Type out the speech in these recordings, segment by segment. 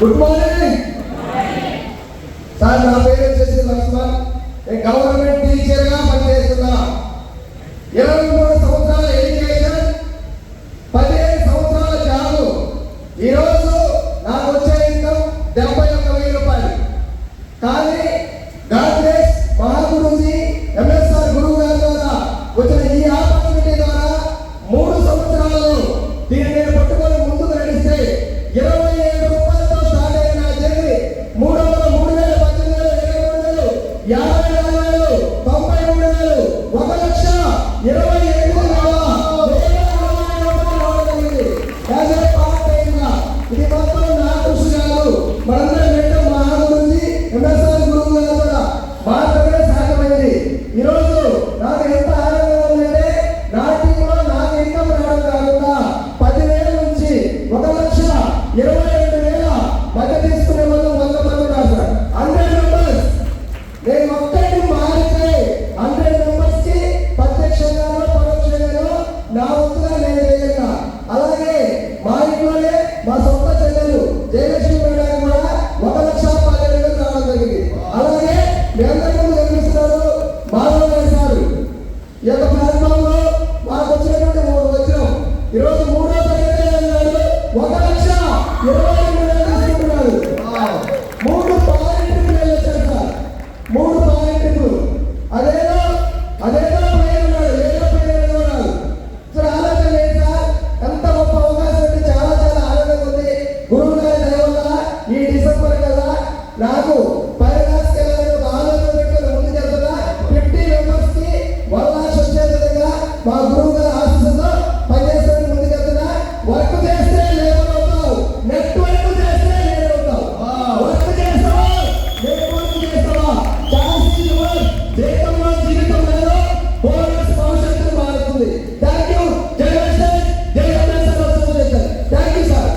Good morning sir. నా పేరు వచ్చేసి లక్ష్మణ్. నేను గవర్నమెంట్ టీచర్గా పనిచేస్తున్నా. 23 సంవత్సరాల ఎడ్యుకేషన్, 15 సంవత్సరాల జాబ్. ఈరోజు నాకు వచ్చే ఇన్కమ్ 71,000 రూపాయలు. కానీ గాడ్రేజ్ మహాగురుజీ ఎంఎస్ఆర్ గురువు గారి ద్వారా వచ్చిన ఈ ఆపర్చునిటీ ద్వారా 3 సంవత్సరాలు దీన్ని నేను పట్టుకొని ముందుకు నడిస్తే 27 రూపాయలతో స్టార్ట్ అయిన నా జర్నీ 3,000, 3,000, 18,000, 24,000, 54,000, 1,27,000 ఇది మొత్తం నా కృషి కాదు. మనందరం పెట్టడం మహాగురుజీ ఎంఎస్ఆర్ గురువు గారి ద్వారా మాత్రమే సాధ్యమైంది. ఈరోజు నాకు ఎంత ఆనందంగా ఉందంటే నా టీంలో నాకు ఇన్కమ్ రావడం కాకుండా 10,000 నుంచి 1,22,000 మధ్య తీసుకునే వాళ్ళు 100 మంది ఉన్నారు సార్. 100 మెంబర్స్. నేను ఒక్కటి మారితే 100 మెంబర్స్ కి ప్రత్యక్షంగానో పరోక్షంగానో నా వంతుగా నేను చేయగలను. అలాగే మా ఇంట్లోనే మా సొంత చెల్లెలు జయలక్ష్మి మేడం కూడా 1,17,000 రావడం జరిగింది. అలాగే మీ అందరి ముందు కనిపిస్తున్నారు మాధవ్ సార్. ఈ యొక్క ప్లాట్ఫామ్లో మాకు వచ్చినటువంటి 3 వచ్చినాం. ఈరోజు 3వ తరగతి అన్నాడు 1,22,000 తీసుకుంటున్నారు. 3 పాయింట్ ట్రిప్పులు వెళ్ళొచ్చారు సార్. 3 పాయింట్ ట్రిప్పులు. అదేదో ప్లేయర్ ఉన్నాడు, ఏదో ప్లేయర్ ఉన్నాడు సార్. ఆలోచన లేదు సార్. ఎంత గొప్ప అవకాశం అంటే చాలా ఆనందంగా ఉంది. గురువు గారి దయ వల్ల ఈ డిసెంబర్ కదా నాకు పైరాస్కి వెళ్ళాలని ఒక ఆలోచన పెట్టుకుని ముందుకు వెళ్తున్నా. 50 మెంబర్స్ కి 1 లక్ష వచ్చే విధంగా మా గురువు గారి ఆశీస్సుతో పనిచేస్తానికి ముందుకు వెళ్తున్నా. వర్క్ చేస్తే లేబర్ అవుతావు, నెట్వర్క్ చేస్తే లీడర్ అవుతావు. వర్క్ చేస్తావా, నెట్వర్క్ చేస్తావా, ఛాన్స్ యువర్ జీవితంలో జీవితం లేదు, బోనస్ భవిష్యత్తు మారుతుంది. Thank you. జై వెస్టర్న్, జై MSR association. Thank you sir.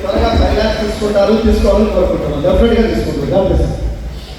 త్వరగా 5 lakhs తీసుకోవాలని కోరుకుంటున్నాను. డెఫినెట్గా తీసుకుంటారు.